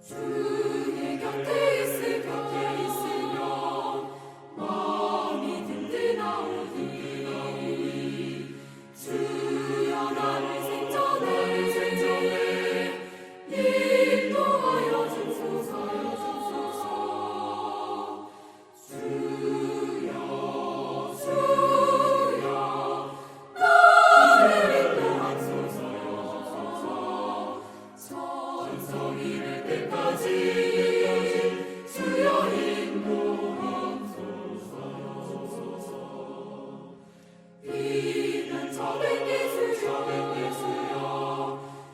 주의 곁에 있으며 마음이 든든하오니 주여 나를 생전에 인도하여 주소서. 주여 나를 인도하소서. 천성 이를 때까지 주여 인도하소서. 비는 저백 예수여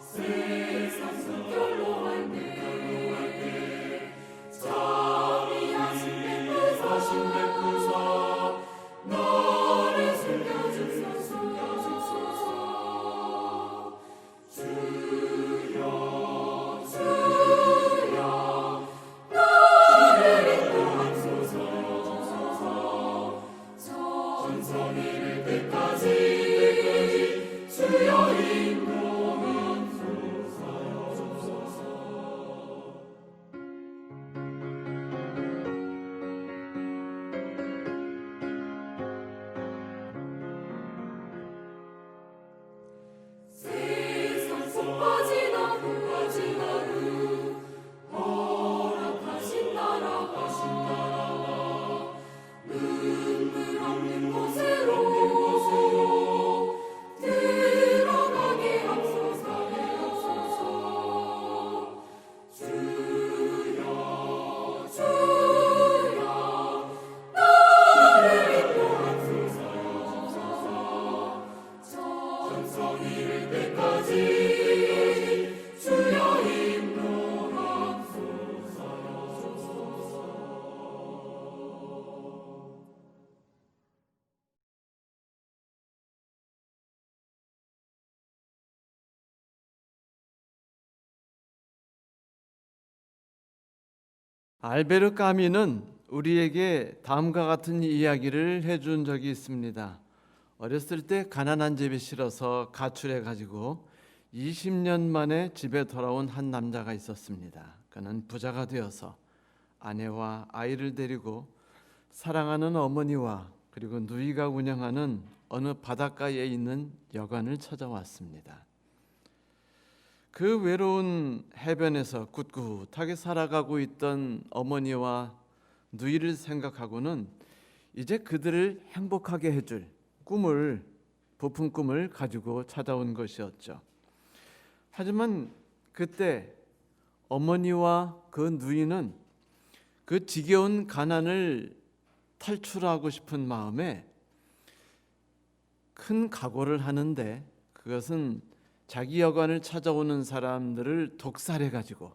세상 숨결로 할 때 자비하신 베푸사 나를 숨겨주소서. 주여 나를 인도하소서. 천성 이를 때까지 주여 인도하소서. 세상 속 빠진 하루 허락하신 나라와 눈물 없는 곳으로 들어가게 하소서. 주여 나를 인도하소서. 천성 이를 때까지 주여 인도하소서. 알베르 까미는 우리에게 다음과 같은 이야기를 해준 적이 있습니다. 어렸을 때 가난한 집에 실어서 가출해 가지고 20년 만에 집에 돌아온 한 남자가 있었습니다. 그는 부자가 되어서 아내와 아이를 데리고 사랑하는 어머니와 그리고 누이가 운영하는 어느 바닷가에 있는 여관을 찾아왔습니다. 그 외로운 해변에서 꿋꿋하게 살아가고 있던 어머니와 누이를 생각하고는 이제 그들을 행복하게 해줄 부푼 꿈을 가지고 찾아온 것이었죠. 하지만 그때 어머니와 그 누이는 그 지겨운 가난을 탈출하고 싶은 마음에 큰 각오를 하는데, 그것은 자기 여관을 찾아오는 사람들을 독살해 가지고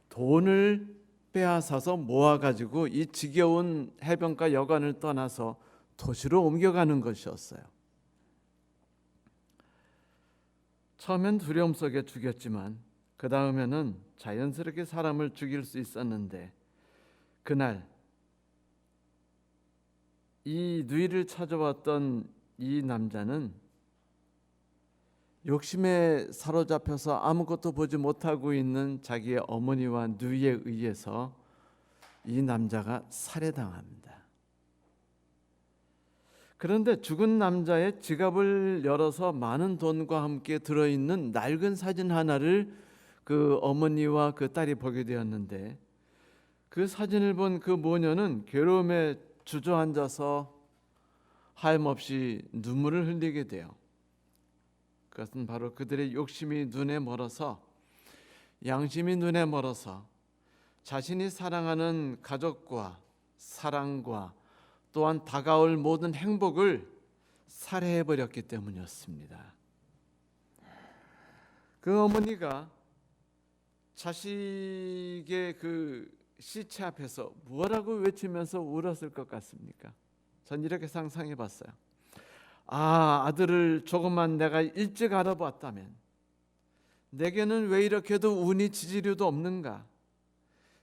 돈을 빼앗아서 모아 가지고 이 지겨운 해변가 여관을 떠나서 도시로 옮겨가는 것이었어요. 처음엔 두려움 속에 죽였지만 그 다음에는 자연스럽게 사람을 죽일 수 있었는데, 그날 이 누이를 찾아왔던 이 남자는 욕심에 사로잡혀서 아무것도 보지 못하고 있는 자기의 어머니와 누이에 의해서 이 남자가 살해당합니다. 그런데 죽은 남자의 지갑을 열어서 많은 돈과 함께 들어있는 낡은 사진 하나를 그 어머니와 그 딸이 보게 되었는데, 그 사진을 본 그 모녀는 괴로움에 주저앉아서 하염없이 눈물을 흘리게 돼요. 그것은 바로 그들의 욕심이 눈에 멀어서, 양심이 눈에 멀어서 자신이 사랑하는 가족과 사랑과 또한 다가올 모든 행복을 살해해버렸기 때문이었습니다. 그 어머니가 자식의 그 시체 앞에서 무엇라고 외치면서 울었을 것 같습니까? 전 이렇게 상상해 봤어요. 아들을 조금만 내가 일찍 알아봤다면, 내게는 왜 이렇게도 운이 지지리도 없는가?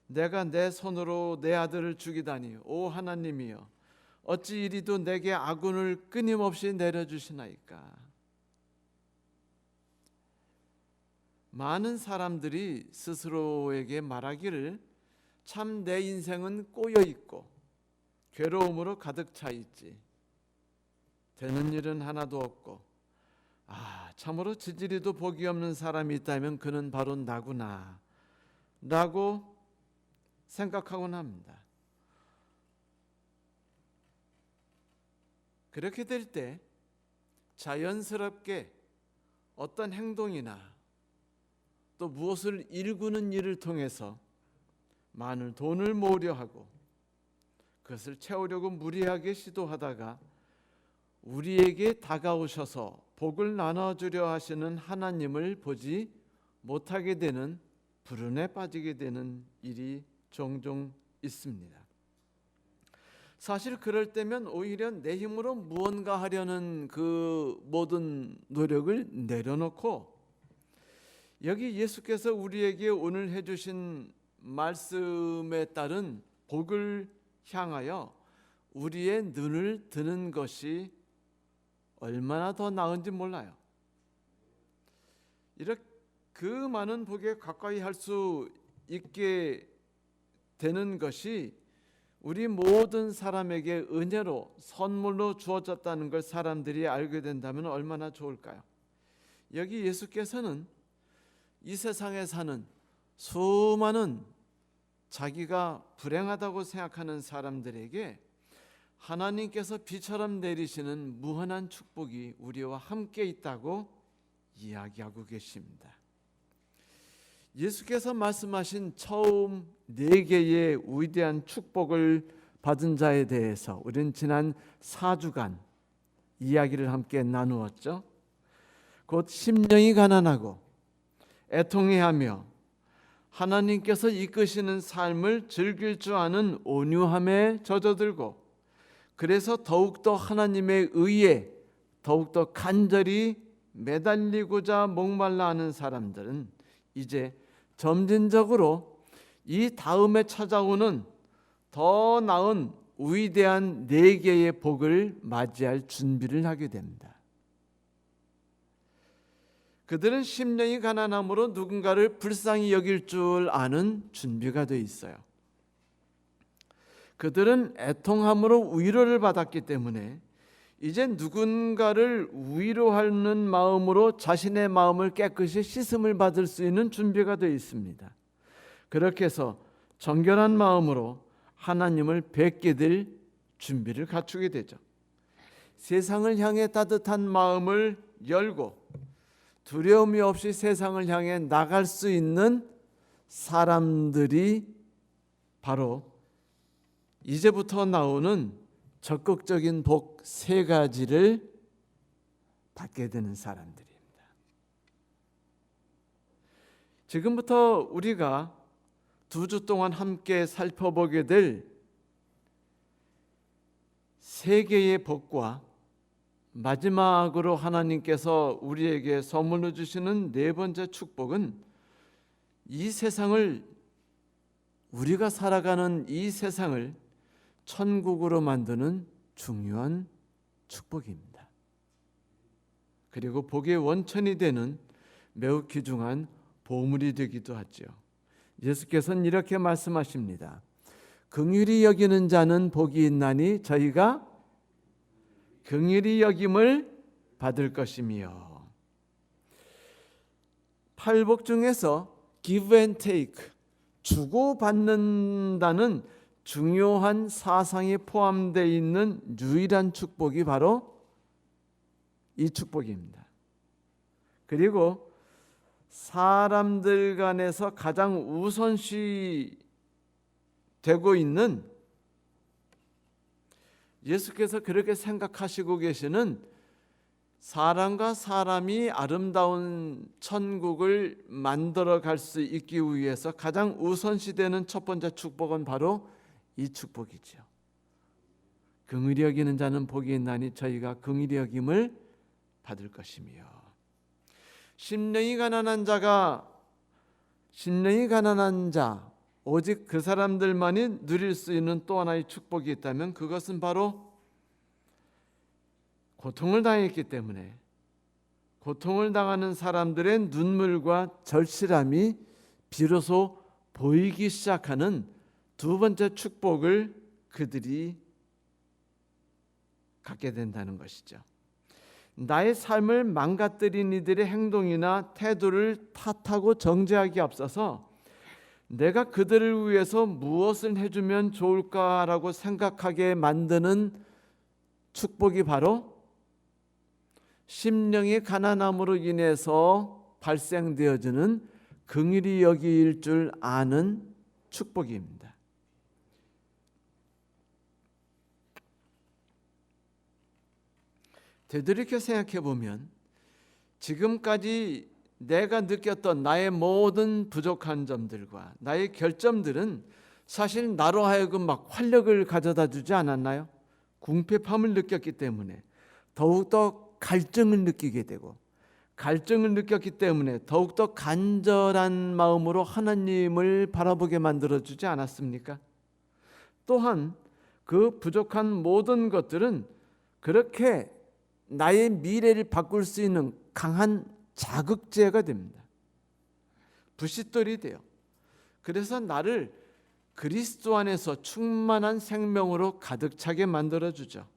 내가 내 손으로 내 아들을 죽이다니, 오 하나님이여, 어찌 이리도 내게 아군을 끊임없이 내려주시나이까. 많은 사람들이 스스로에게 말하기를 참 내 인생은 꼬여 있고 괴로움으로 가득 차 있지. 되는 일은 하나도 없고 참으로 지지리도 복이 없는 사람이 있다면 그는 바로 나구나 라고 생각하곤 합니다. 그렇게 될 때 자연스럽게 어떤 행동이나 또 무엇을 일구는 일을 통해서 많은 돈을 모으려 하고 그것을 채우려고 무리하게 시도하다가 우리에게 다가오셔서 복을 나눠주려 하시는 하나님을 보지 못하게 되는 불운에 빠지게 되는 일이 종종 있습니다. 사실 그럴 때면 오히려 내 힘으로 무언가 하려는 그 모든 노력을 내려놓고 여기 예수께서 우리에게 오늘 해주신 말씀에 따른 복을 향하여 우리의 눈을 드는 것이 얼마나 더 나은지 몰라요. 이렇게 그 많은 복에 가까이 할 수 있게 되는 것이 우리 모든 사람에게 은혜로 선물로 주어졌다는 걸 사람들이 알게 된다면 얼마나 좋을까요? 여기 예수께서는 이 세상에 사는 수많은 자기가 불행하다고 생각하는 사람들에게 하나님께서 비처럼 내리시는 무한한 축복이 우리와 함께 있다고 이야기하고 계십니다. 예수께서 말씀하신 처음 4개의 위대한 축복을 받은 자에 대해서 우리는 지난 4주간 이야기를 함께 나누었죠. 곧 심령이 가난하고 애통해하며 하나님께서 이끄시는 삶을 즐길 줄 아는 온유함에 젖어들고 그래서 더욱더 하나님의 의에 더욱더 간절히 매달리고자 목말라 하는 사람들은 이제 점진적으로 이 다음에 찾아오는 더 나은 위대한 4개의 복을 맞이할 준비를 하게 됩니다. 그들은 심령이 가난함으로 누군가를 불쌍히 여길 줄 아는 준비가 되어 있어요. 그들은 애통함으로 위로를 받았기 때문에 이제 누군가를 위로하는 마음으로 자신의 마음을 깨끗이 씻음을 받을 수 있는 준비가 되어 있습니다. 그렇게 해서 정결한 마음으로 하나님을 뵙게 될 준비를 갖추게 되죠. 세상을 향해 따뜻한 마음을 열고 두려움이 없이 세상을 향해 나갈 수 있는 사람들이 바로 이제부터 나오는 적극적인 복 3가지를 받게 되는 사람들입니다. 지금부터 우리가 2주 동안 함께 살펴보게 될 3개의 복과 마지막으로 하나님께서 우리에게 선물로 주시는 4번째 축복은 이 세상을 우리가 살아가는 이 세상을 천국으로 만드는 중요한 축복입니다. 그리고 복의 원천이 되는 매우 귀중한 보물이 되기도 하죠. 예수께서는 이렇게 말씀하십니다. 긍휼히 여기는 자는 복이 있나니 저희가 긍휼히 여김을 받을 것이며. 8복 중에서 give and take, 주고받는다는 중요한 사상이 포함되어 있는 유일한 축복이 바로 이 축복입니다. 그리고 사람들 간에서 가장 우선시 되고 있는, 예수께서 그렇게 생각하시고 계시는 사람과 사람이 아름다운 천국을 만들어 갈 수 있기 위해서 가장 우선시 되는 첫 번째 축복은 바로 이 축복이죠. 긍휼히 여기는 자는 복이 있나니 저희가 긍휼히 여김을 받을 것이며. 심령이 가난한 자, 오직 그 사람들만이 누릴 수 있는 또 하나의 축복이 있다면 그것은 바로 고통을 당했기 때문에 고통을 당하는 사람들의 눈물과 절실함이 비로소 보이기 시작하는 두 번째 축복을 그들이 갖게 된다는 것이죠. 나의 삶을 망가뜨린 이들의 행동이나 태도를 탓하고 정죄하기 앞서서 내가 그들을 위해서 무엇을 해주면 좋을까라고 생각하게 만드는 축복이 바로 심령의 가난함으로 인해서 발생되어지는 긍휼히 여길 줄 아는 축복입니다. 되돌이켜 생각해 보면 지금까지 내가 느꼈던 나의 모든 부족한 점들과 나의 결점들은 사실 나로 하여금 막 활력을 가져다 주지 않았나요? 궁핍함을 느꼈기 때문에 더욱더 갈증을 느끼게 되고, 갈증을 느꼈기 때문에 더욱더 간절한 마음으로 하나님을 바라보게 만들어주지 않았습니까? 또한 그 부족한 모든 것들은 그렇게 나의 미래를 바꿀 수 있는 강한 자극제가 됩니다. 부싯돌이 돼요. 그래서 나를 그리스도 안에서 충만한 생명으로 가득 차게 만들어주죠.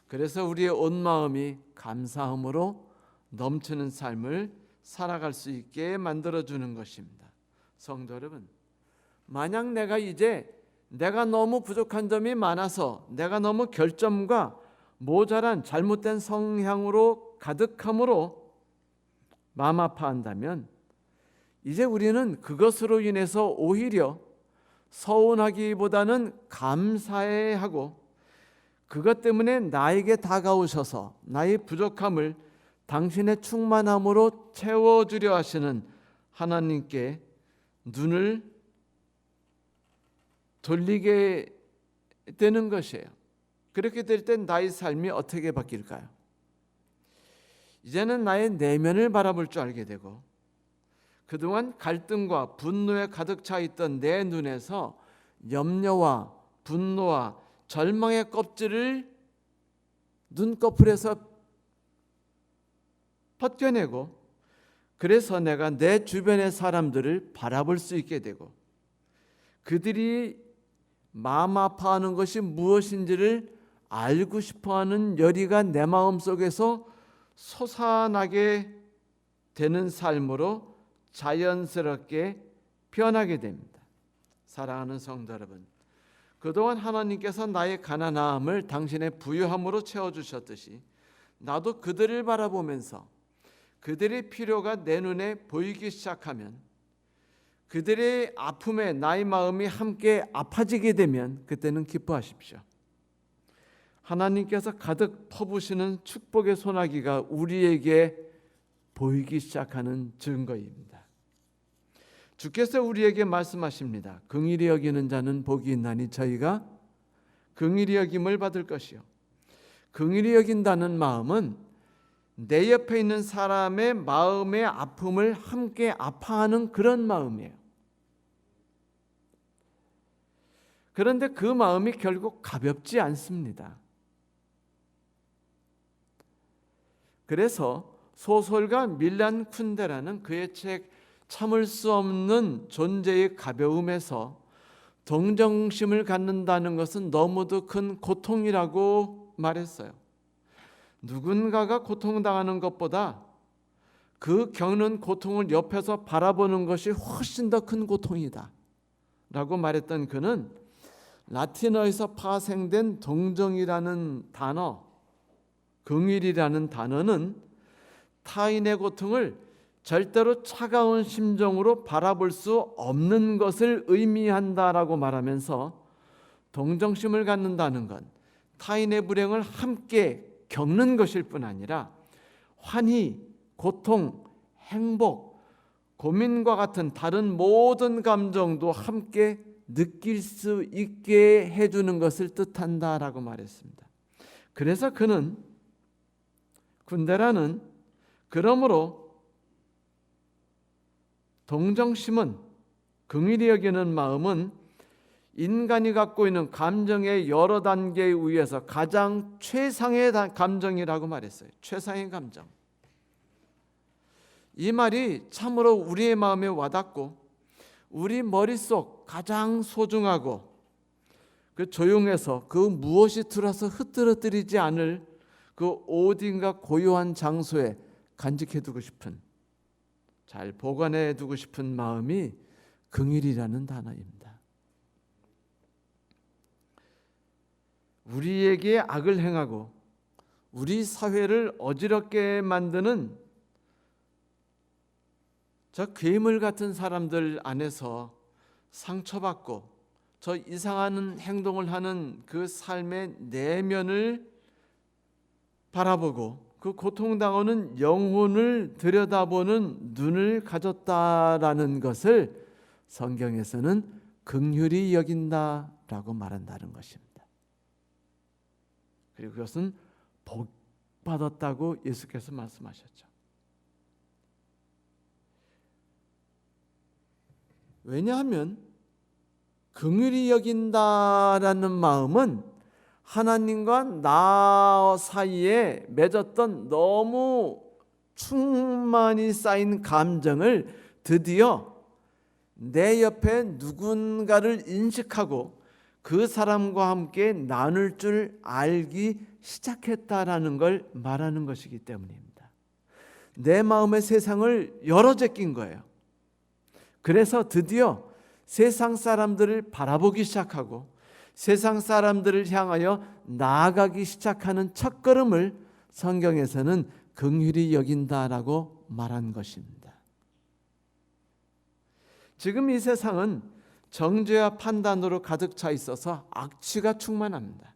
그래서 우리의 온 마음이 감사함으로 넘치는 삶을 살아갈 수 있게 만들어주는 것입니다. 성도 여러분, 만약 내가 너무 부족한 점이 많아서 내가 너무 결점과 모자란 잘못된 성향으로 가득함으로 마음 아파한다면 이제 우리는 그것으로 인해서 오히려 서운하기보다는 감사해야 하고, 그것 때문에 나에게 다가오셔서 나의 부족함을 당신의 충만함으로 채워주려 하시는 하나님께 눈을 돌리게 되는 것이에요. 그렇게 될 때 나의 삶이 어떻게 바뀔까요? 이제는 나의 내면을 바라볼 줄 알게 되고, 그동안 갈등과 분노에 가득 차 있던 내 눈에서 염려와 분노와 절망의 껍질을 눈꺼풀에서 벗겨내고, 그래서 내가 내 주변의 사람들을 바라볼 수 있게 되고, 그들이 마음 아파하는 것이 무엇인지를 알고 싶어하는 열의가 내 마음속에서 솟아나게 되는 삶으로 자연스럽게 변하게 됩니다. 사랑하는 성도 여러분, 그동안 하나님께서 나의 가난함을 당신의 부유함으로 채워주셨듯이 나도 그들을 바라보면서 그들의 필요가 내 눈에 보이기 시작하면, 그들의 아픔에 나의 마음이 함께 아파지게 되면 그때는 기뻐하십시오. 하나님께서 가득 퍼부시는 축복의 소나기가 우리에게 보이기 시작하는 증거입니다. 주께서 우리에게 말씀하십니다. 긍휼히 여기는 자는 복이 있나니 저희가 긍휼히 여김을 받을 것이요. 긍휼히 여긴다는 마음은 내 옆에 있는 사람의 마음의 아픔을 함께 아파하는 그런 마음이에요. 그런데 그 마음이 결국 가볍지 않습니다. 그래서 소설가 밀란 쿤데라는 그의 책 참을 수 없는 존재의 가벼움에서 동정심을 갖는다는 것은 너무도 큰 고통이라고 말했어요. 누군가가 고통당하는 것보다 그 겪는 고통을 옆에서 바라보는 것이 훨씬 더 큰 고통이다 라고 말했던 그는 라틴어에서 파생된 동정이라는 단어, 긍휼이라는 단어는 타인의 고통을 절대로 차가운 심정으로 바라볼 수 없는 것을 의미한다라고 말하면서, 동정심을 갖는다는 건 타인의 불행을 함께 겪는 것일 뿐 아니라 환희, 고통, 행복, 고민과 같은 다른 모든 감정도 함께 느낄 수 있게 해주는 것을 뜻한다라고 말했습니다. 그래서 쿤데라는 그러므로 동정심은, 긍휼히 여기는 마음은 인간이 갖고 있는 감정의 여러 단계에 의해서 가장 최상의 감정이라고 말했어요. 최상의 감정. 이 말이 참으로 우리의 마음에 와닿고 우리 머릿속 가장 소중하고 그 조용해서 그 무엇이 들어서 흐트러뜨리지 않을 그 어딘가 고요한 장소에 간직해두고 싶은, 잘 보관해두고 싶은 마음이 긍휼이라는 단어입니다. 우리에게 악을 행하고 우리 사회를 어지럽게 만드는 저 괴물 같은 사람들 안에서 상처받고 저 이상한 행동을 하는 그 삶의 내면을 바라보고 그 고통당하는 영혼을 들여다보는 눈을 가졌다라는 것을 성경에서는 긍휼히 여긴다라고 말한다는 것입니다. 그리고 그것은 복 받았다고 예수께서 말씀하셨죠. 왜냐하면 긍휼히 여긴다라는 마음은 하나님과 나 사이에 맺었던 너무 충만히 쌓인 감정을 드디어 내 옆에 누군가를 인식하고 그 사람과 함께 나눌 줄 알기 시작했다라는 걸 말하는 것이기 때문입니다. 내 마음의 세상을 열어 제낀 거예요. 그래서 드디어 세상 사람들을 바라보기 시작하고 세상 사람들을 향하여 나아가기 시작하는 첫걸음을 성경에서는 긍휼히 여긴다라고 말한 것입니다. 지금 이 세상은 정죄와 판단으로 가득 차 있어서 악취가 충만합니다.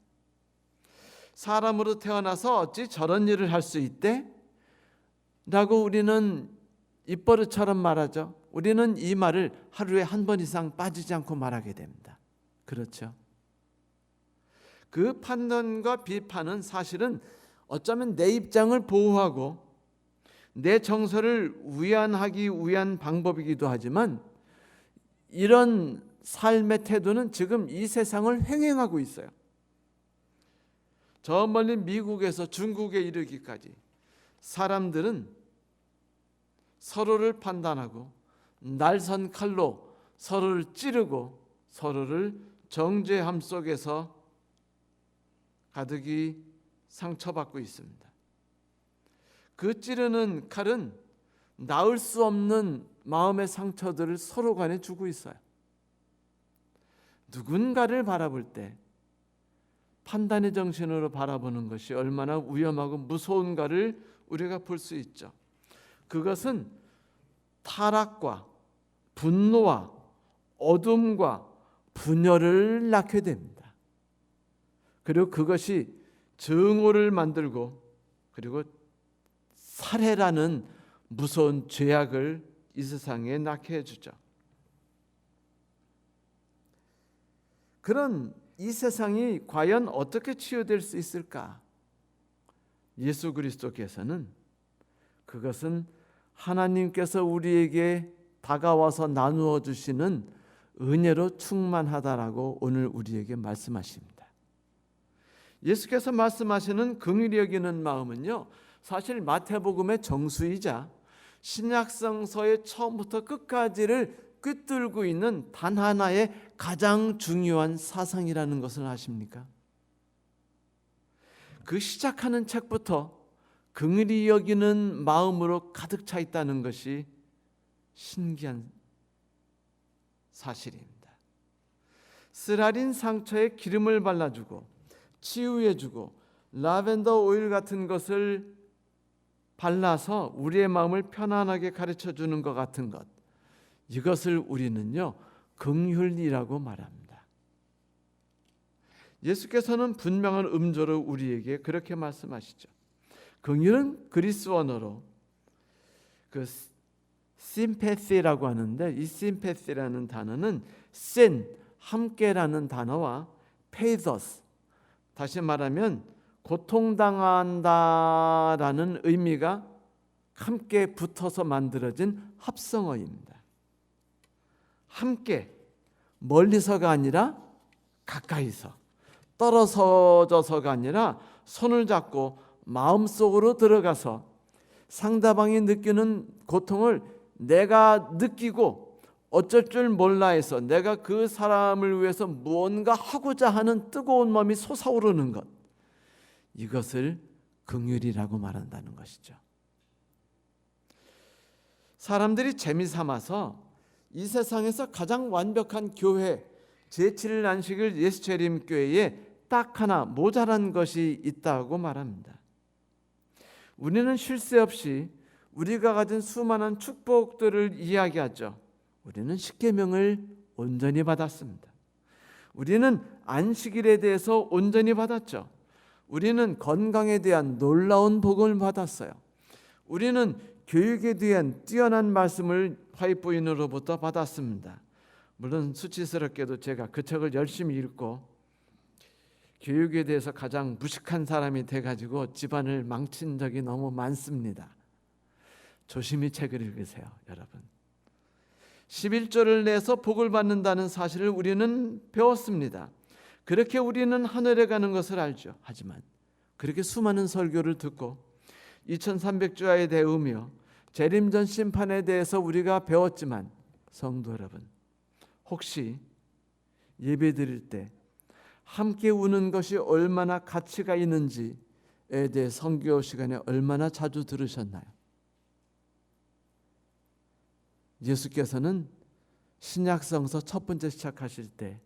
사람으로 태어나서 어찌 저런 일을 할 수 있대? 라고 우리는 입버릇처럼 말하죠. 우리는 이 말을 하루에 한 번 이상 빠지지 않고 말하게 됩니다. 그렇죠? 그 판단과 비판은 사실은 어쩌면 내 입장을 보호하고 내 정서를 위안하기 위한 방법이기도 하지만 이런 삶의 태도는 지금 이 세상을 횡행하고 있어요. 저 멀리 미국에서 중국에 이르기까지 사람들은 서로를 판단하고 날선 칼로 서로를 찌르고 서로를 정죄함 속에서 가득히 상처받고 있습니다. 그 찌르는 칼은 나을 수 없는 마음의 상처들을 서로 간에 주고 있어요. 누군가를 바라볼 때 판단의 정신으로 바라보는 것이 얼마나 위험하고 무서운가를 우리가 볼 수 있죠. 그것은 타락과 분노와 어둠과 분열을 낳게 됩니다. 그리고 그것이 증오를 만들고 그리고 살해라는 무서운 죄악을 이 세상에 낳게 해주죠. 그런 이 세상이 과연 어떻게 치유될 수 있을까? 예수 그리스도께서는 그것은 하나님께서 우리에게 다가와서 나누어 주시는 은혜로 충만하다라고 오늘 우리에게 말씀하십니다. 예수께서 말씀하시는 긍휼히 여기는 마음은요, 사실 마태복음의 정수이자 신약성서의 처음부터 끝까지를 꿰뚫고 있는 단 하나의 가장 중요한 사상이라는 것을 아십니까? 그 시작하는 책부터 긍휼히 여기는 마음으로 가득 차 있다는 것이 신기한 사실입니다. 쓰라린 상처에 기름을 발라주고 치유해주고 라벤더 오일 같은 것을 발라서 우리의 마음을 편안하게 가르쳐주는 것 같은 것, 이것을 우리는요 긍휼이라고 말합니다. 예수께서는 분명한 음조로 우리에게 그렇게 말씀하시죠. 긍휼은 그리스 언어로 그 심패시라고 하는데, 이 심패시라는 단어는 sin, 함께라는 단어와 페이더스, 다시 말하면 고통당한다라는 의미가 함께 붙어서 만들어진 합성어입니다. 함께, 멀리서가 아니라 가까이서, 떨어져서가 아니라 손을 잡고 마음속으로 들어가서 상대방이 느끼는 고통을 내가 느끼고 어쩔 줄 몰라 해서 내가 그 사람을 위해서 무언가 하고자 하는 뜨거운 마음이 솟아오르는 것, 이것을 긍휼이라고 말한다는 것이죠. 사람들이 재미삼아서 이 세상에서 가장 완벽한 교회, 제7일 안식일 예수재림교회에 딱 하나 모자란 것이 있다고 말합니다. 우리는 쉴 새 없이 우리가 가진 수많은 축복들을 이야기하죠. 우리는 십계명을 온전히 받았습니다. 우리는 안식일에 대해서 온전히 받았죠. 우리는 건강에 대한 놀라운 복을 받았어요. 우리는 교육에 대한 뛰어난 말씀을 화이트부인으로부터 받았습니다. 물론 수치스럽게도 제가 그 책을 열심히 읽고 교육에 대해서 가장 무식한 사람이 돼가지고 집안을 망친 적이 너무 많습니다. 조심히 책을 읽으세요, 여러분. 11조를 내서 복을 받는다는 사실을 우리는 배웠습니다. 그렇게 우리는 하늘에 가는 것을 알죠. 하지만 그렇게 수많은 설교를 듣고 2300조야에 대우며 재림전 심판에 대해서 우리가 배웠지만, 성도 여러분, 혹시 예배드릴 때 함께 우는 것이 얼마나 가치가 있는지에 대해 선교 시간에 얼마나 자주 들으셨나요? 예수께서는 신약성서 첫 번째 시작하실 때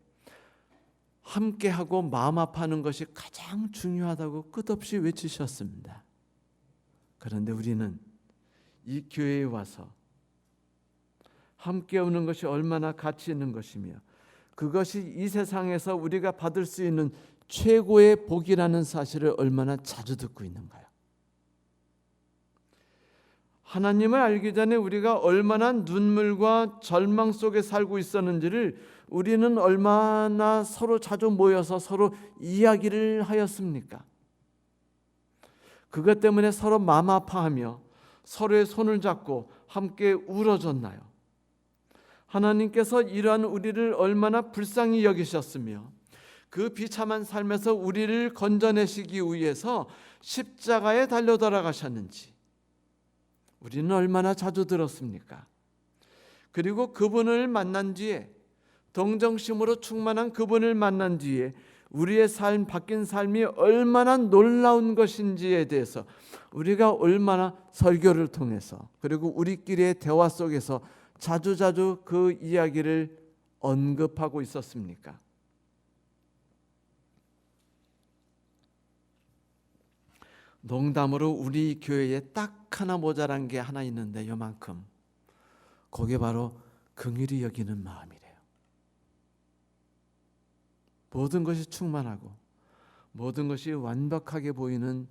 함께하고 마음 아파하는 것이 가장 중요하다고 끝없이 외치셨습니다. 그런데 우리는 이 교회에 와서 함께 오는 것이 얼마나 가치 있는 것이며 그것이 이 세상에서 우리가 받을 수 있는 최고의 복이라는 사실을 얼마나 자주 듣고 있는가요? 하나님을 알기 전에 우리가 얼마나 눈물과 절망 속에 살고 있었는지를 우리는 얼마나 서로 자주 모여서 서로 이야기를 하였습니까? 그것 때문에 서로 마음 아파하며 서로의 손을 잡고 함께 울어줬나요? 하나님께서 이러한 우리를 얼마나 불쌍히 여기셨으며 그 비참한 삶에서 우리를 건져내시기 위해서 십자가에 달려 돌아가셨는지 우리는 얼마나 자주 들었습니까? 그리고 그분을 만난 뒤에, 동정심으로 충만한 그분을 만난 뒤에 우리의 삶, 바뀐 삶이 얼마나 놀라운 것인지에 대해서 우리가 얼마나 설교를 통해서 그리고 우리끼리의 대화 속에서 자주자주 그 이야기를 언급하고 있었습니까? 농담으로 우리 교회에 딱 하나 모자란 게 하나 있는데 요만큼, 그게 바로 긍휼히 여기는 마음이래요. 모든 것이 충만하고 모든 것이 완벽하게 보이는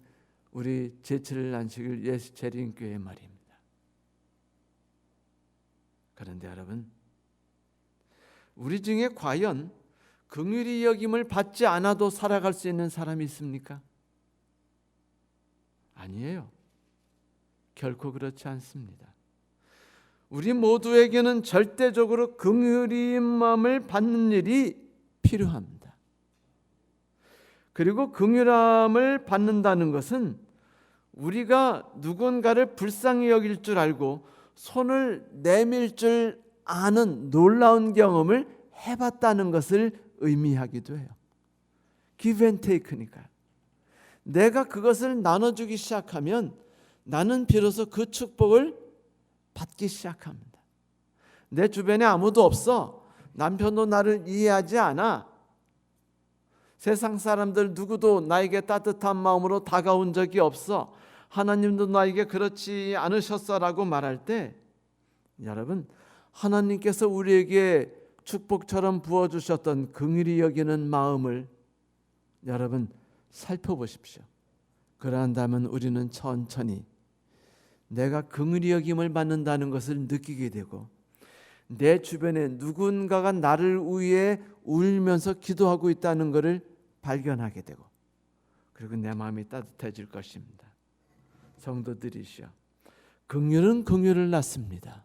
우리 제7일 안식일 예수재림교회 말입니다. 그런데 여러분, 우리 중에 과연 긍휼히 여김을 받지 않아도 살아갈 수 있는 사람이 있습니까? 아니에요. 결코 그렇지 않습니다. 우리 모두에게는 절대적으로 긍휼함을 받는 일이 필요합니다. 그리고 긍휼함을 받는다는 것은 우리가 누군가를 불쌍히 여길 줄 알고 손을 내밀 줄 아는 놀라운 경험을 해봤다는 것을 의미하기도 해요. give and take니까요. 내가 그것을 나눠주기 시작하면 나는 비로소 그 축복을 받기 시작합니다. 내 주변에 아무도 없어. 남편도 나를 이해하지 않아. 세상 사람들 누구도 나에게 따뜻한 마음으로 다가온 적이 없어. 하나님도 나에게 그렇지 않으셨어라고 말할 때, 여러분, 하나님께서 우리에게 축복처럼 부어주셨던 긍휼히 여기는 마음을 여러분 살펴보십시오. 그러한다면 우리는 천천히 내가 긍휼히 여김을 받는다는 것을 느끼게 되고, 내 주변에 누군가가 나를 위해 울면서 기도하고 있다는 것을 발견하게 되고, 그리고 내 마음이 따뜻해질 것입니다. 성도들이시여, 긍휼은 긍휼을 낳습니다.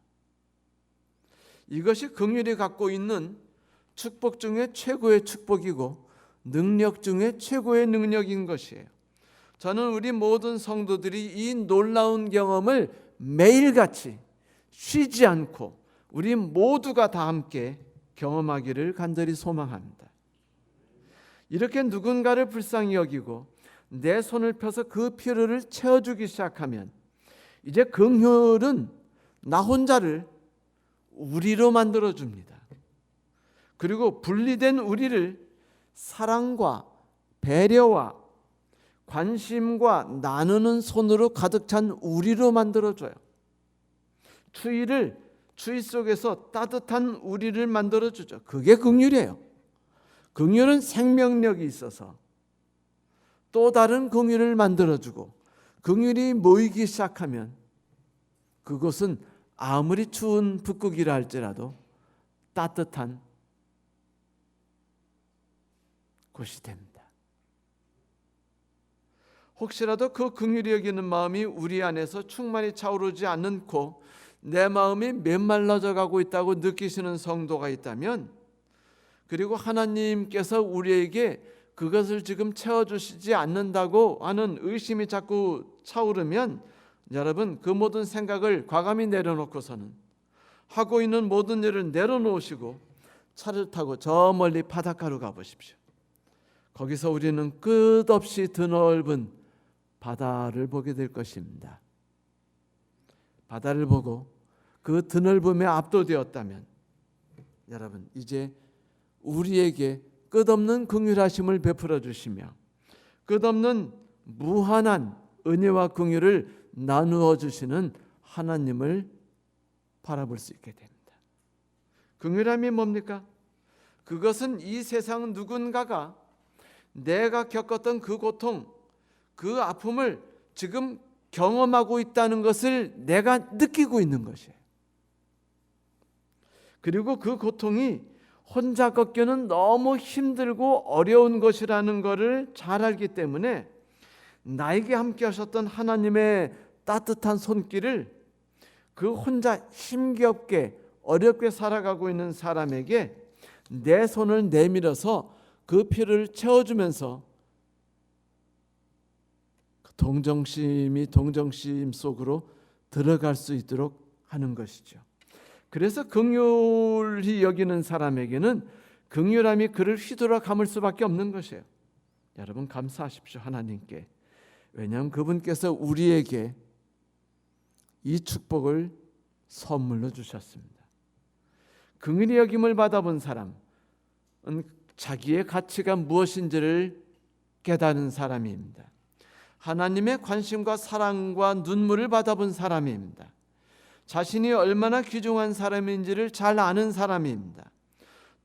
이것이 긍휼이 갖고 있는 축복 중에 최고의 축복이고 능력 중에 최고의 능력인 것이에요. 저는 우리 모든 성도들이 이 놀라운 경험을 매일같이 쉬지 않고 우리 모두가 다 함께 경험하기를 간절히 소망합니다. 이렇게 누군가를 불쌍히 여기고 내 손을 펴서 그 필요를 채워주기 시작하면 이제 긍휼은 나 혼자를 우리로 만들어줍니다. 그리고 분리된 우리를 사랑과 배려와 관심과 나누는 손으로 가득 찬 우리로 만들어줘요. 추위 속에서 따뜻한 우리를 만들어주죠. 그게 긍휼이에요. 긍휼은 생명력이 있어서 또 다른 긍휼을 만들어주고, 긍휼이 모이기 시작하면 그것은 아무리 추운 북극이라 할지라도 따뜻한 곳이 됩니다. 혹시라도 그 긍휼히 여기는 마음이 우리 안에서 충만히 차오르지 않고 내 마음이 메말라져 가고 있다고 느끼시는 성도가 있다면, 그리고 하나님께서 우리에게 그것을 지금 채워주시지 않는다고 하는 의심이 자꾸 차오르면, 여러분 그 모든 생각을 과감히 내려놓고서는 하고 있는 모든 일을 내려놓으시고 차를 타고 저 멀리 바닷가로 가보십시오. 거기서 우리는 끝없이 드넓은 바다를 보게 될 것입니다. 바다를 보고 그 드넓음에 압도되었다면, 여러분 이제 우리에게 끝없는 긍휼하심을 베풀어 주시며 끝없는 무한한 은혜와 긍휼을 나누어 주시는 하나님을 바라볼 수 있게 됩니다. 긍휼함이 뭡니까? 그것은 이 세상 누군가가 내가 겪었던 그 고통, 그 아픔을 지금 경험하고 있다는 것을 내가 느끼고 있는 것이에요. 그리고 그 고통이 혼자 겪기는 너무 힘들고 어려운 것이라는 것을 잘 알기 때문에 나에게 함께 하셨던 하나님의 따뜻한 손길을 그 혼자 힘겹게 어렵게 살아가고 있는 사람에게 내 손을 내밀어서 그 피를 채워주면서 동정심이 동정심 속으로 들어갈 수 있도록 하는 것이죠. 그래서 긍휼히 여기는 사람에게는 긍휼함이 그를 휘돌아 감을 수밖에 없는 것이에요. 여러분 감사하십시오, 하나님께. 왜냐하면 그분께서 우리에게 이 축복을 선물로 주셨습니다. 긍휼히 여김을 받아본 사람은 자기의 가치가 무엇인지를 깨닫는 사람입니다. 하나님의 관심과 사랑과 눈물을 받아본 사람입니다. 자신이 얼마나 귀중한 사람인지를 잘 아는 사람입니다.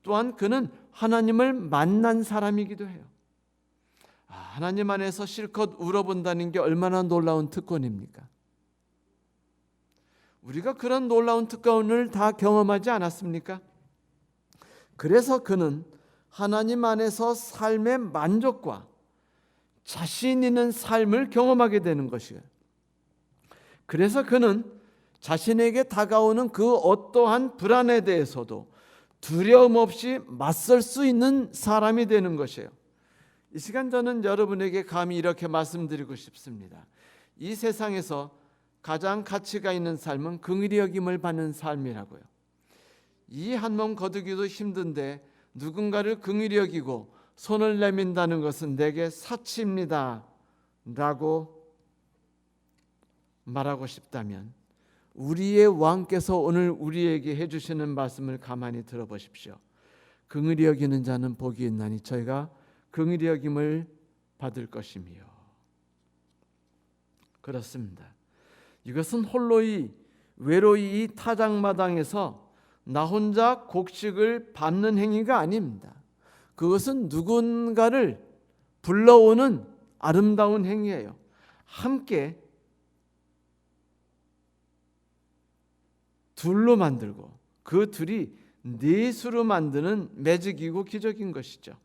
또한 그는 하나님을 만난 사람이기도 해요. 하나님 안에서 실컷 울어본다는 게 얼마나 놀라운 특권입니까? 우리가 그런 놀라운 특권을 다 경험하지 않았습니까? 그래서 그는 하나님 안에서 삶의 만족과 자신 있는 삶을 경험하게 되는 것이에요. 그래서 그는 자신에게 다가오는 그 어떠한 불안에 대해서도 두려움 없이 맞설 수 있는 사람이 되는 것이에요. 이 시간 저는 여러분에게 감히 이렇게 말씀드리고 싶습니다. 이 세상에서 가장 가치가 있는 삶은 긍휼히 여김을 받는 삶이라고요. 이 한 몸 거두기도 힘든데 누군가를 긍휼히 여기고 손을 내민다는 것은 내게 사치입니다 라고 말하고 싶다면, 우리의 왕께서 오늘 우리에게 해주시는 말씀을 가만히 들어보십시오. 긍휼히 여기는 자는 복이 있나니 저희가 긍휼히 여김을 받을 것이며. 그렇습니다. 이것은 홀로이 외로이 이 타작마당에서 나 혼자 곡식을 밟는 행위가 아닙니다. 그것은 누군가를 불러오는 아름다운 행위예요. 함께 둘로 만들고 그 둘이 넷으로 만드는 매직이고 기적인 것이죠.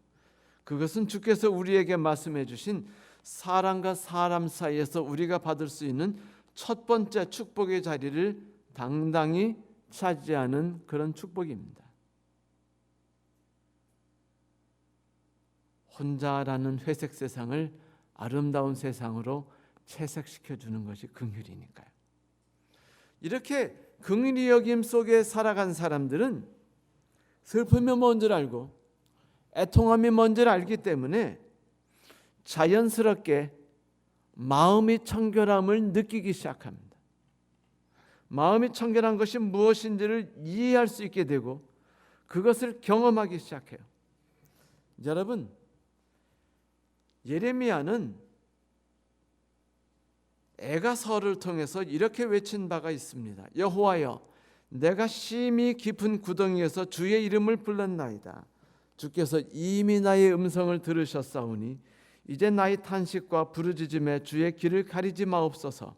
그것은 주께서 우리에게 말씀해 주신 사람과 사람 사이에서 우리가 받을 수 있는 첫 번째 축복의 자리를 당당히 차지하는 그런 축복입니다. 혼자라는 회색 세상을 아름다운 세상으로 채색시켜 주는 것이 긍휼이니까요. 이렇게 긍휼히 여김 속에 살아간 사람들은 슬픔이 뭔지를 알고 애통함이 뭔지를 알기 때문에 자연스럽게 마음의 청결함을 느끼기 시작합니다. 마음이 청결한 것이 무엇인지를 이해할 수 있게 되고 그것을 경험하기 시작해요. 여러분, 예레미야는 애가서를 통해서 이렇게 외친 바가 있습니다. 여호와여, 내가 심히 깊은 구덩이에서 주의 이름을 불렀나이다. 주께서 이미 나의 음성을 들으셨사오니 이제 나의 탄식과 부르짖음에 주의 길을 가리지 마옵소서.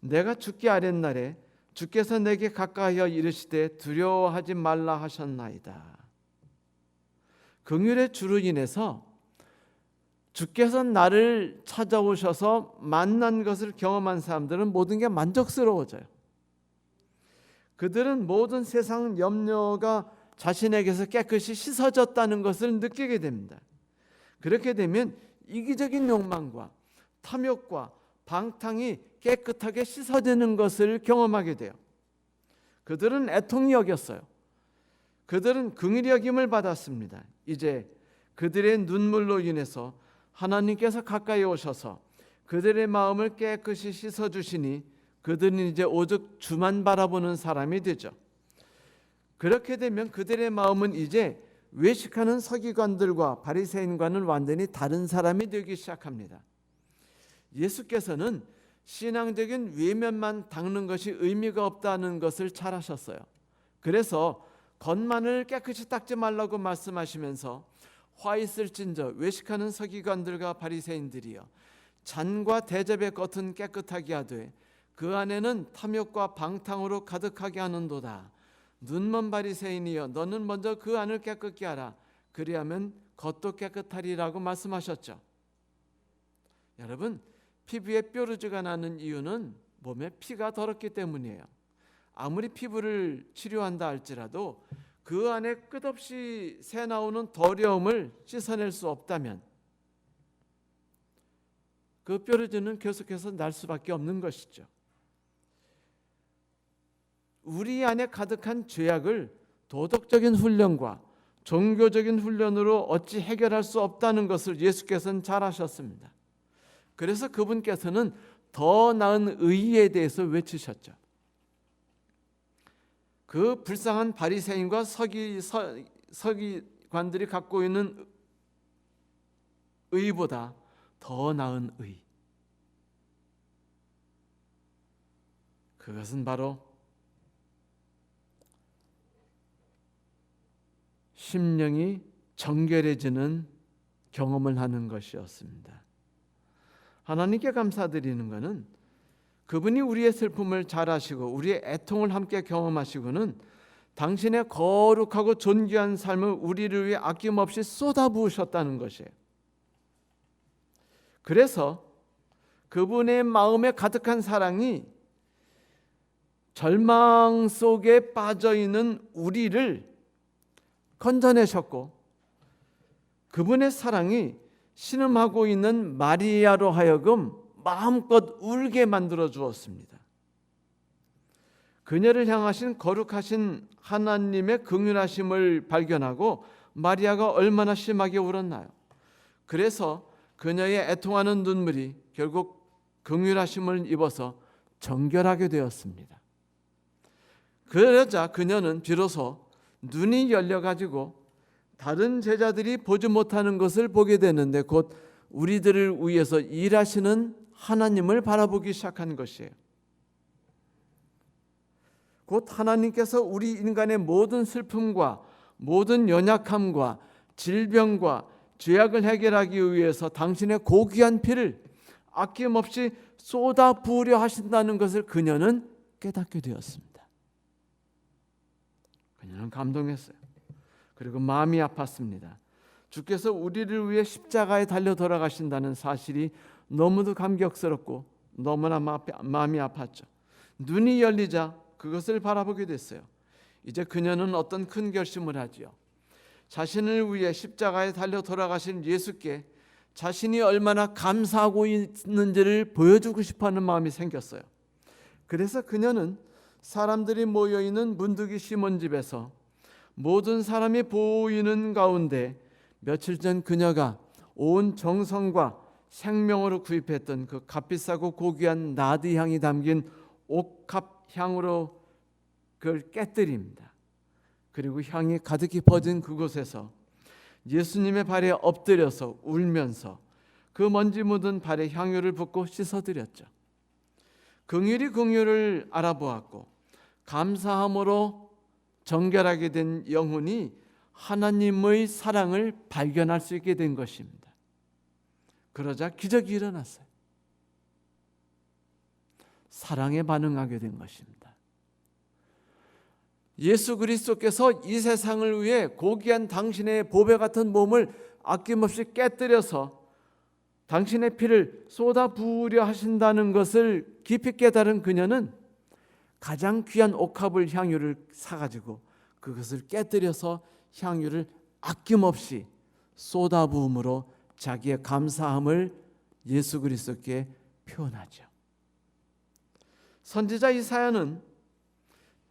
내가 죽기 아랫날에 주께서 내게 가까이어 이르시되 두려워하지 말라 하셨나이다. 긍휼의 주로 인해서 주께서 나를 찾아오셔서 만난 것을 경험한 사람들은 모든 게 만족스러워져요. 그들은 모든 세상 염려가 자신에게서 깨끗이 씻어졌다는 것을 느끼게 됩니다. 그렇게 되면 이기적인 욕망과 탐욕과 방탕이 깨끗하게 씻어지는 것을 경험하게 돼요. 그들은 애통히 여겼어요. 그들은 긍휼히 여김을 받았습니다. 이제 그들의 눈물로 인해서 하나님께서 가까이 오셔서 그들의 마음을 깨끗이 씻어주시니 그들은 이제 오직 주만 바라보는 사람이 되죠. 그렇게 되면 그들의 마음은 이제 외식하는 서기관들과 바리새인과는 완전히 다른 사람이 되기 시작합니다. 예수께서는 신앙적인 외면만 닦는 것이 의미가 없다는 것을 잘 아셨어요. 그래서 겉만을 깨끗이 닦지 말라고 말씀하시면서 화 있을진저 외식하는 서기관들과 바리새인들이여 잔과 대접의 겉은 깨끗하게 하되 그 안에는 탐욕과 방탕으로 가득하게 하는도다. 눈먼 바리새인이여 너는 먼저 그 안을 깨끗게 하라. 그리하면 겉도 깨끗하리라고 말씀하셨죠. 여러분, 피부에 뾰루지가 나는 이유는 몸에 피가 더럽기 때문이에요. 아무리 피부를 치료한다 할지라도 그 안에 끝없이 새나오는 더러움을 씻어낼 수 없다면 그 뾰루지는 계속해서 날 수밖에 없는 것이죠. 우리 안에 가득한 죄악을 도덕적인 훈련과 종교적인 훈련으로 어찌 해결할 수 없다는 것을 예수께서는 잘 아셨습니다. 그래서 그분께서는 더 나은 의에 대해서 외치셨죠. 그 불쌍한 바리새인과 서기관들이 갖고 있는 의보다 더 나은 의, 그것은 바로 심령이 정결해지는 경험을 하는 것이었습니다. 하나님께 감사드리는 것은 그분이 우리의 슬픔을 잘 아시고 우리의 애통을 함께 경험하시고는 당신의 거룩하고 존귀한 삶을 우리를 위해 아낌없이 쏟아부으셨다는 것이에요. 그래서 그분의 마음에 가득한 사랑이 절망 속에 빠져있는 우리를 건져내셨고 그분의 사랑이 신음하고 있는 마리아로 하여금 마음껏 울게 만들어 주었습니다. 그녀를 향하신 거룩하신 하나님의 긍휼하심을 발견하고 마리아가 얼마나 심하게 울었나요? 그래서 그녀의 애통하는 눈물이 결국 긍휼하심을 입어서 정결하게 되었습니다. 그러자 그녀는 비로소 눈이 열려가지고 다른 제자들이 보지 못하는 것을 보게 되는데 곧 우리들을 위해서 일하시는 하나님을 바라보기 시작한 것이에요. 곧 하나님께서 우리 인간의 모든 슬픔과 모든 연약함과 질병과 죄악을 해결하기 위해서 당신의 고귀한 피를 아낌없이 쏟아 부으려 하신다는 것을 그녀는 깨닫게 되었습니다. 그녀는 감동했어요. 그리고 마음이 아팠습니다. 주께서 우리를 위해 십자가에 달려 돌아가신다는 사실이 너무도 감격스럽고 너무나 마음이 아팠죠. 눈이 열리자 그것을 바라보게 됐어요. 이제 그녀는 어떤 큰 결심을 하지요. 자신을 위해 십자가에 달려 돌아가신 예수께 자신이 얼마나 감사하고 있는지를 보여주고 싶어하는 마음이 생겼어요. 그래서 그녀는 사람들이 모여있는 문득이 시몬 집에서 모든 사람이 보이는 가운데 며칠 전 그녀가 온 정성과 생명으로 구입했던 그 값비싸고 고귀한 나드 향이 담긴 옥합 향으로 그걸 깨뜨립니다. 그리고 향이 가득히 퍼진 그곳에서 예수님의 발에 엎드려서 울면서 그 먼지 묻은 발에 향유를 붓고 씻어드렸죠. 긍휼히 긍휼을 알아보았고 감사함으로 정결하게 된 영혼이 하나님의 사랑을 발견할 수 있게 된 것입니다. 그러자 기적이 일어났어요. 사랑에 반응하게 된 것입니다. 예수 그리스도께서 이 세상을 위해 고귀한 당신의 보배 같은 몸을 아낌없이 깨뜨려서 당신의 피를 쏟아부으려 하신다는 것을 깊이 깨달은 그녀는 가장 귀한 옥합을 향유를 사가지고 그것을 깨뜨려서 향유를 아낌없이 쏟아부음으로 자기의 감사함을 예수 그리스도께 표현하죠. 선지자 이사야는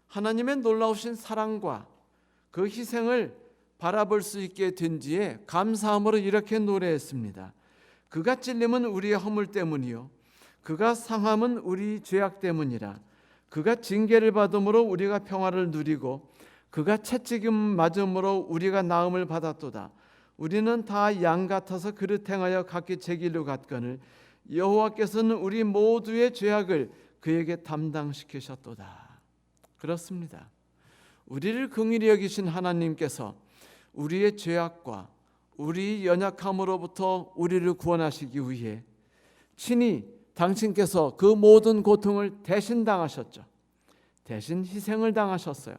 하나님의 놀라우신 사랑과 그 희생을 바라볼 수 있게 된 지에 감사함으로 이렇게 노래했습니다. 그가 찔림은 우리의 허물 때문이요 그가 상함은 우리 죄악 때문이라. 그가 징계를 받음으로 우리가 평화를 누리고 그가 채찍임 맞음으로 우리가 나음을 받았도다. 우리는 다 양 같아서 그릇 행하여 각기 제 길로 갔거늘 여호와께서는 우리 모두의 죄악을 그에게 담당시키셨도다. 그렇습니다. 우리를 긍휼히 여기신 하나님께서 우리의 죄악과 우리 연약함으로부터 우리를 구원하시기 위해 친히 당신께서 그 모든 고통을 대신 당하셨죠. 대신 희생을 당하셨어요.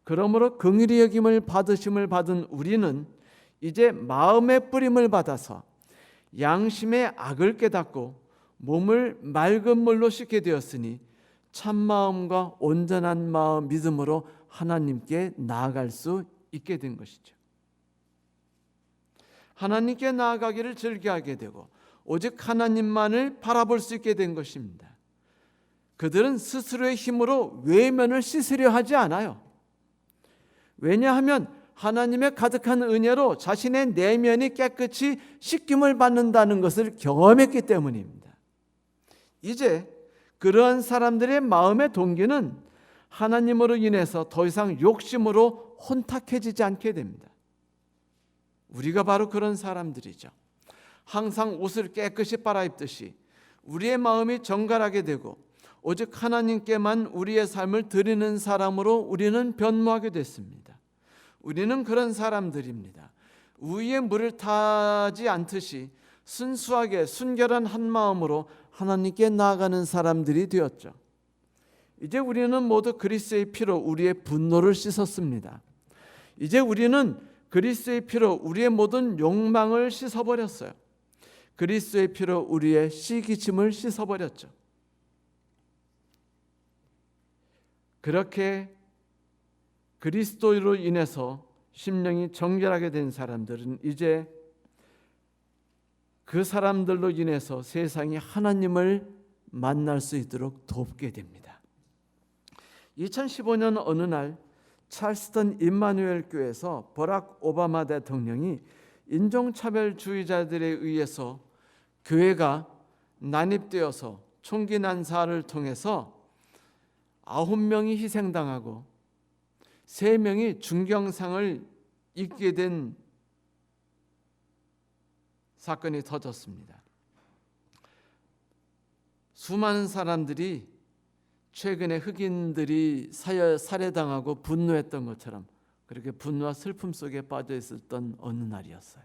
그러므로 긍휼히 여김을 받으심을 받은 우리는 이제 마음의 뿌림을 받아서 양심의 악을 깨닫고 몸을 맑은 물로 씻게 되었으니 참마음과 온전한 마음 믿음으로 하나님께 나아갈 수 있게 된 것이죠. 하나님께 나아가기를 즐겨하게 되고 오직 하나님만을 바라볼 수 있게 된 것입니다. 그들은 스스로의 힘으로 외면을 씻으려 하지 않아요. 왜냐하면 하나님의 가득한 은혜로 자신의 내면이 깨끗이 씻김을 받는다는 것을 경험했기 때문입니다. 이제 그러한 사람들의 마음의 동기는 하나님으로 인해서 더 이상 욕심으로 혼탁해지지 않게 됩니다. 우리가 바로 그런 사람들이죠. 항상 옷을 깨끗이 빨아입듯이 우리의 마음이 정갈하게 되고 오직 하나님께만 우리의 삶을 드리는 사람으로 우리는 변모하게 됐습니다. 우리는 그런 사람들입니다. 우위에 물을 타지 않듯이 순수하게 순결한 한 마음으로 하나님께 나아가는 사람들이 되었죠. 이제 우리는 모두 그리스도의 피로 우리의 분노를 씻었습니다. 이제 우리는 그리스도의 피로 우리의 모든 욕망을 씻어버렸어요. 그리스도의 피로 우리의 시기침을 씻어버렸죠. 그렇게 그리스도로 인해서 심령이 정결하게 된 사람들은 이제 그 사람들로 인해서 세상이 하나님을 만날 수 있도록 돕게 됩니다. 2015년 어느 날 찰스턴 임마누엘 교회에서 버락 오바마 대통령이 인종차별주의자들에 의해서 교회가 난입되어서 총기 난사를 통해서 9명이 희생당하고 3명이 중경상을 입게 된 사건이 터졌습니다. 수많은 사람들이 최근에 흑인들이 살해당하고 분노했던 것처럼 그렇게 분노와 슬픔 속에 빠져 있었던 어느 날이었어요.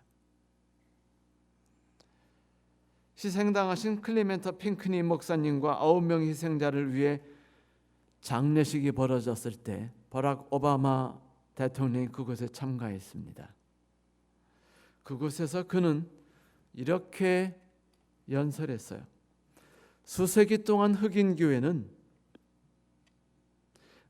희생당하신 클리멘터 핑크니 목사님과 9명 희생자를 위해 장례식이 벌어졌을 때 버락 오바마 대통령이 그곳에 참가했습니다. 그곳에서 그는 이렇게 연설했어요. 수세기 동안 흑인 교회는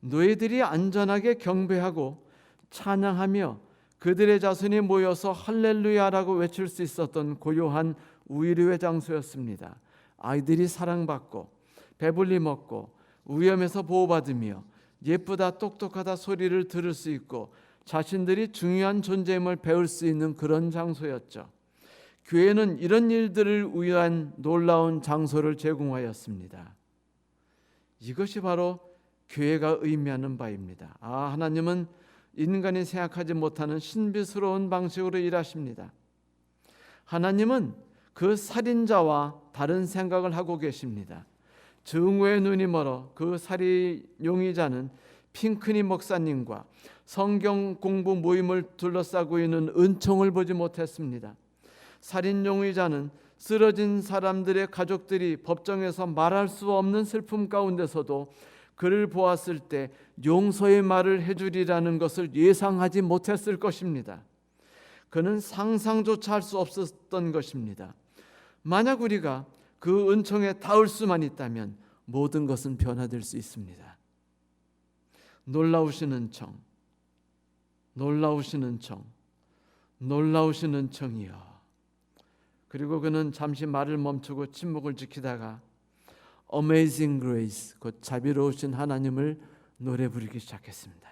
너희들이 안전하게 경배하고 찬양하며 그들의 자손이 모여서 할렐루야라고 외칠 수 있었던 고요한 우리의 장소였습니다. 아이들이 사랑받고 배불리 먹고 위험에서 보호받으며 예쁘다 똑똑하다 소리를 들을 수 있고 자신들이 중요한 존재임을 배울 수 있는 그런 장소였죠. 교회는 이런 일들을 위한 놀라운 장소를 제공하였습니다. 이것이 바로 교회가 의미하는 바입니다. 하나님은 인간이 생각하지 못하는 신비스러운 방식으로 일하십니다. 하나님은 그 살인자와 다른 생각을 하고 계십니다. 증오의 눈이 멀어 그 살인 용의자는 핑크니 목사님과 성경 공부 모임을 둘러싸고 있는 은총을 보지 못했습니다. 살인 용의자는 쓰러진 사람들의 가족들이 법정에서 말할 수 없는 슬픔 가운데서도 그를 보았을 때 용서의 말을 해주리라는 것을 예상하지 못했을 것입니다. 그는 상상조차 할 수 없었던 것입니다. 만약 우리가 그 은총에 닿을 수만 있다면 모든 것은 변화될 수 있습니다. 놀라우신 은총, 놀라우신 은총, 놀라우신 은총이여. 그리고 그는 잠시 말을 멈추고 침묵을 지키다가 Amazing Grace, 곧 자비로우신 하나님을 노래 부르기 시작했습니다.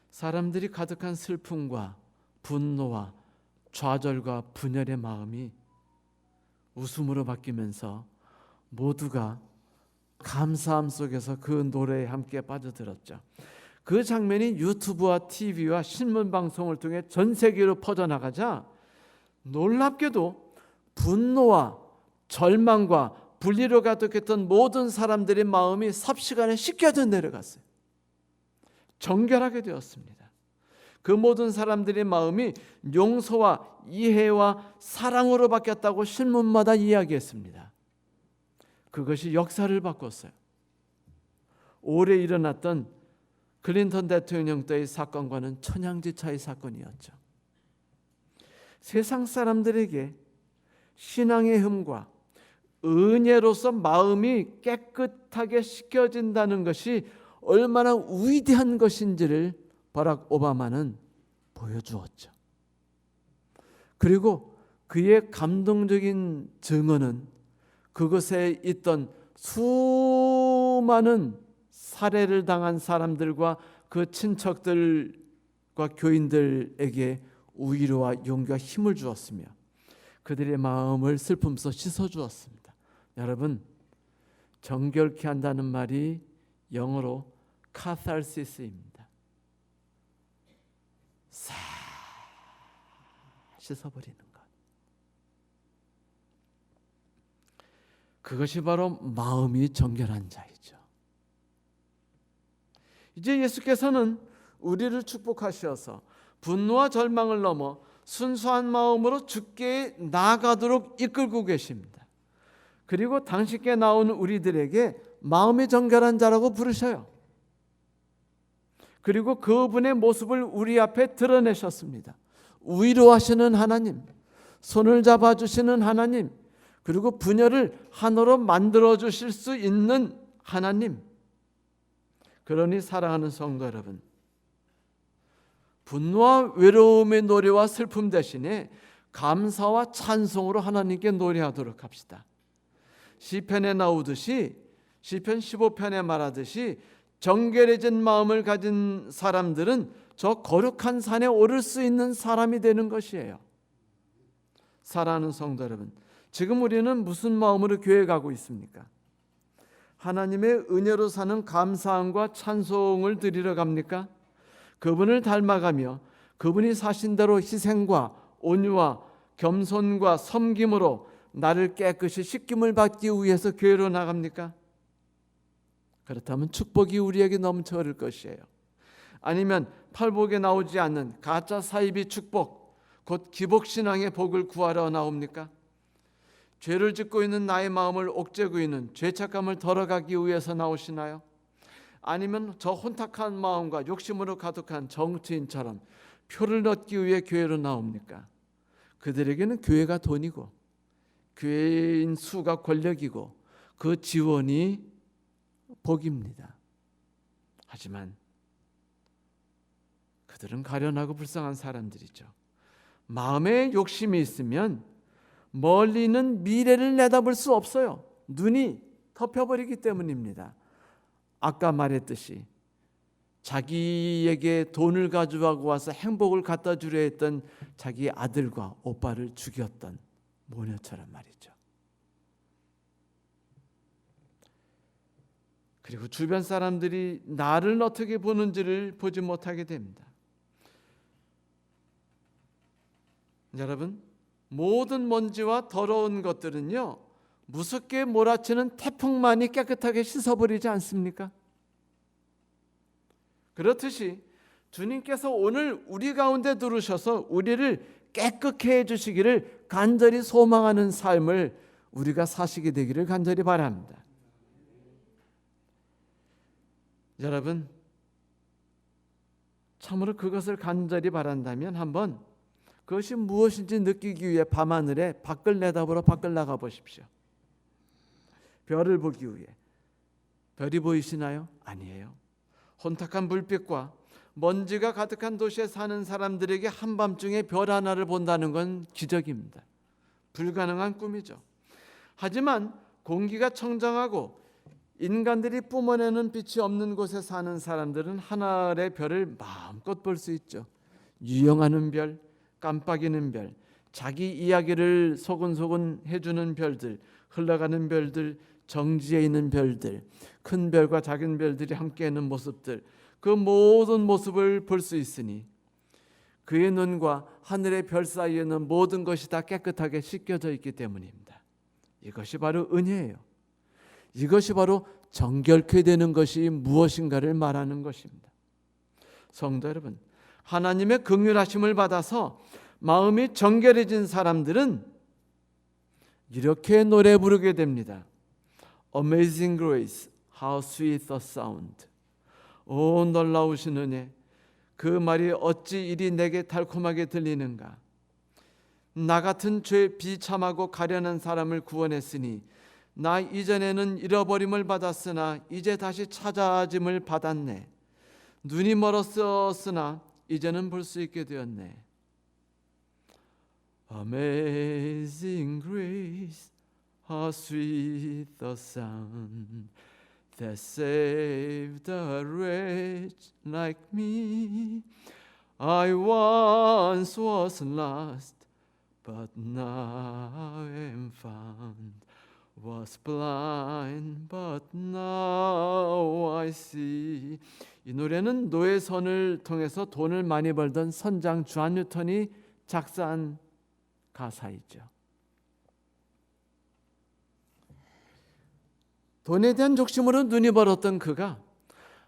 사람들이 가득한 슬픔과 분노와 좌절과 분열의 마음이 웃음으로 바뀌면서 모두가 감사함 속에서 그 노래에 함께 빠져들었죠. 그 장면이 유튜브와 TV와 신문 방송을 통해 전 세계로 퍼져나가자 놀랍게도 분노와 절망과 분리로 가득했던 모든 사람들의 마음이 삽시간에 씻겨져 내려갔어요. 정결하게 되었습니다. 그 모든 사람들의 마음이 용서와 이해와 사랑으로 바뀌었다고 신문마다 이야기했습니다. 그것이 역사를 바꿨어요. 올해 일어났던 클린턴 대통령 때의 사건과는 천양지차의 사건이었죠. 세상 사람들에게 신앙의 흠과 은혜로서 마음이 깨끗하게 씻겨진다는 것이 얼마나 위대한 것인지를 바락 오바마는 보여주었죠. 그리고 그의 감동적인 증언은 그것에 있던 수많은 살해를 당한 사람들과 그 친척들과 교인들에게 위로와 용기와 힘을 주었으며 그들의 마음을 슬픔에서 씻어주었습니다. 여러분, 정결케 한다는 말이 영어로 카타르시스입니다. 싹 씻어버리는 것. 그것이 바로 마음이 정결한 자이죠. 이제 예수께서는 우리를 축복하셔서 분노와 절망을 넘어 순수한 마음으로 주께 나아가도록 이끌고 계십니다. 그리고 당신께 나온 우리들에게 마음이 정결한 자라고 부르셔요. 그리고 그분의 모습을 우리 앞에 드러내셨습니다. 위로하시는 하나님, 손을 잡아주시는 하나님, 그리고 분열을 하나로 만들어주실 수 있는 하나님. 그러니 사랑하는 성도 여러분, 분노와 외로움의 노래와 슬픔 대신에 감사와 찬송으로 하나님께 노래하도록 합시다. 시편에 나오듯이 시편 15편에 말하듯이 정결해진 마음을 가진 사람들은 저 거룩한 산에 오를 수 있는 사람이 되는 것이에요. 사랑하는 성도 여러분, 지금 우리는 무슨 마음으로 교회에 가고 있습니까? 하나님의 은혜로 사는 감사함과 찬송을 드리러 갑니까? 그분을 닮아가며 그분이 사신 대로 희생과 온유와 겸손과 섬김으로 나를 깨끗이 씻김을 받기 위해서 교회로 나갑니까? 그렇다면 축복이 우리에게 넘쳐 흐를 것이에요. 아니면 팔복에 나오지 않는 가짜 사이비 축복, 곧 기복신앙의 복을 구하러 나옵니까? 죄를 짓고 있는 나의 마음을 옥죄고 있는 죄책감을 덜어가기 위해서 나오시나요? 아니면 저 혼탁한 마음과 욕심으로 가득한 정치인처럼 표를 얻기 위해 교회로 나옵니까? 그들에게는 교회가 돈이고 교회인 수가 권력이고 그 지원이 복입니다. 하지만 그들은 가련하고 불쌍한 사람들이죠. 마음에 욕심이 있으면 멀리 있는 미래를 내다볼 수 없어요. 눈이 덮여버리기 때문입니다. 아까 말했듯이 자기에게 돈을 가져가고 와서 행복을 갖다 주려 했던 자기 아들과 오빠를 죽였던 모녀처럼 말이죠. 그리고 주변 사람들이 나를 어떻게 보는지를 보지 못하게 됩니다. 여러분, 모든 먼지와 더러운 것들은요, 무섭게 몰아치는 태풍만이 깨끗하게 씻어버리지 않습니까? 그렇듯이 주님께서 오늘 우리 가운데 들어오셔서 우리를 깨끗게 해주시기를 간절히 소망하는 삶을 우리가 사시게 되기를 간절히 바랍니다. 여러분, 참으로 그것을 간절히 바란다면 한번 그것이 무엇인지 느끼기 위해 밤하늘에 밖을 내다보러 밖을 나가 보십시오. 별을 보기 위해. 별이 보이시나요? 아니에요. 혼탁한 불빛과 먼지가 가득한 도시에 사는 사람들에게 한밤중에 별 하나를 본다는 건 기적입니다. 불가능한 꿈이죠. 하지만 공기가 청정하고 인간들이 뿜어내는 빛이 없는 곳에 사는 사람들은 하늘의 별을 마음껏 볼 수 있죠. 유영하는 별, 깜빡이는 별, 자기 이야기를 소근소근 해주는 별들, 흘러가는 별들, 정지해 있는 별들, 큰 별과 작은 별들이 함께 있는 모습들, 그 모든 모습을 볼 수 있으니 그의 눈과 하늘의 별 사이에는 모든 것이 다 깨끗하게 씻겨져 있기 때문입니다. 이것이 바로 은혜예요. 이것이 바로 정결케 되는 것이 무엇인가를 말하는 것입니다. 성도 여러분, 하나님의 긍휼하심을 받아서 마음이 정결해진 사람들은 이렇게 노래 부르게 됩니다. Amazing grace, how sweet the sound. 오 놀라우신 은혜, 그 말이 어찌 이리 내게 달콤하게 들리는가. 나 같은 죄 비참하고 가련한 사람을 구원했으니 나 이전에는 잃어버림을 받았으나 이제 다시 찾아짐을 받았네. 눈이 멀었으나 이제는 볼 수 있게 되었네. Amazing grace, how sweet the sound that saved a wretch like me. I once was lost, but now am found. Was blind, but now I see. 이 노래는 노예선을 통해서 돈을 많이 벌던 선장 존 뉴턴이 작사한 가사이죠. 돈에 대한 욕심으로 눈이 멀었던 그가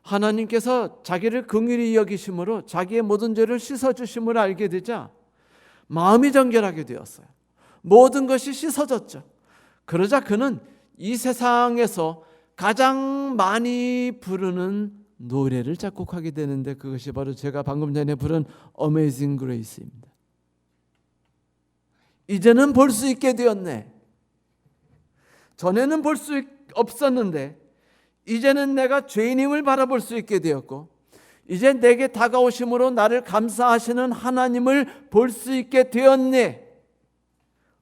하나님께서 자기를 긍휼히 여기심으로 자기의 모든 죄를 씻어주심을 알게 되자 마음이 정결하게 되었어요. 모든 것이 씻어졌죠. 그러자 그는 이 세상에서 가장 많이 부르는 노래를 작곡하게 되는데 그것이 바로 제가 방금 전에 부른 Amazing Grace입니다. 이제는 볼 수 있게 되었네. 전에는 볼 수 없었는데 이제는 내가 죄인임을 바라볼 수 있게 되었고 이제 내게 다가오심으로 나를 감사하시는 하나님을 볼 수 있게 되었네.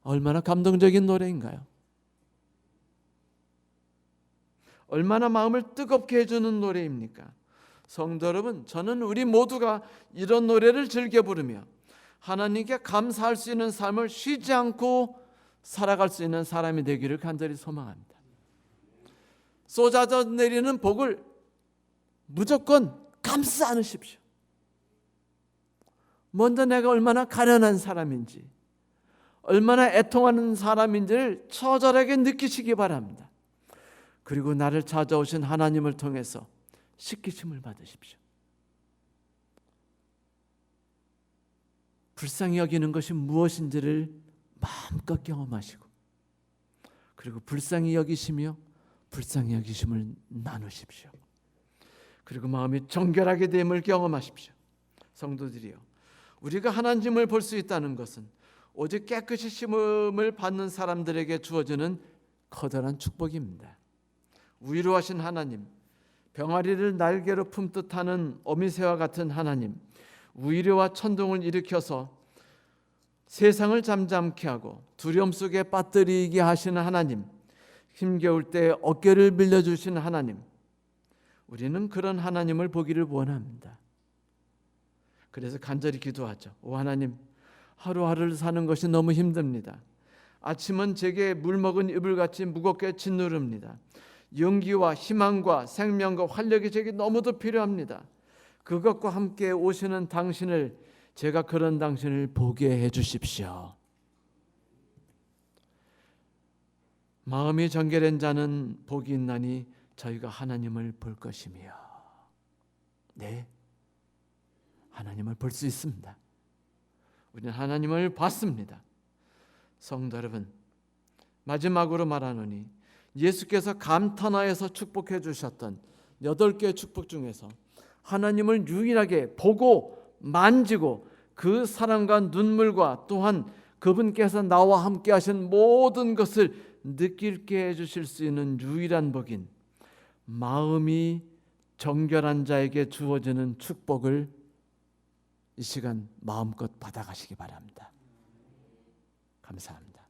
얼마나 감동적인 노래인가요? 얼마나 마음을 뜨겁게 해주는 노래입니까? 성도 여러분, 저는 우리 모두가 이런 노래를 즐겨 부르며 하나님께 감사할 수 있는 삶을 쉬지 않고 살아갈 수 있는 사람이 되기를 간절히 소망합니다. 쏟아져 내리는 복을 무조건 감싸 안으십시오. 먼저 내가 얼마나 가련한 사람인지, 얼마나 애통하는 사람인지를 처절하게 느끼시기 바랍니다. 그리고 나를 찾아오신 하나님을 통해서 씻기심을 받으십시오. 불쌍히 여기는 것이 무엇인지를 마음껏 경험하시고 그리고 불쌍히 여기시며 불쌍히 여기심을 나누십시오. 그리고 마음이 정결하게 됨을 경험하십시오. 성도들이여, 우리가 하나님을 볼 수 있다는 것은 오직 깨끗이 심음을 받는 사람들에게 주어지는 커다란 축복입니다. 위로하신 하나님, 병아리를 날개로 품듯 하는 어미새와 같은 하나님, 위로와 천둥을 일으켜서 세상을 잠잠케 하고 두려움 속에 빠뜨리게 하시는 하나님, 힘겨울 때 어깨를 빌려주신 하나님, 우리는 그런 하나님을 보기를 원합니다. 그래서 간절히 기도하죠. 오 하나님, 하루하루를 사는 것이 너무 힘듭니다. 아침은 제게 물먹은 이불같이 무겁게 짓누릅니다. 용기와 희망과 생명과 활력이 제게 너무도 필요합니다. 그것과 함께 오시는 당신을, 제가 그런 당신을 보게 해주십시오. 마음이 정결한 자는 복이 있나니 저희가 하나님을 볼 것이며. 네, 하나님을 볼 수 있습니다. 우리는 하나님을 봤습니다. 성도 여러분, 마지막으로 말하노니 예수께서 감탄하여서 축복해 주셨던 8개의 축복 중에서 하나님을 유일하게 보고 만지고 그 사랑과 눈물과 또한 그분께서 나와 함께 하신 모든 것을 느낄게 해주실 수 있는 유일한 복인 마음이 정결한 자에게 주어지는 축복을 이 시간 마음껏 받아가시기 바랍니다. 감사합니다.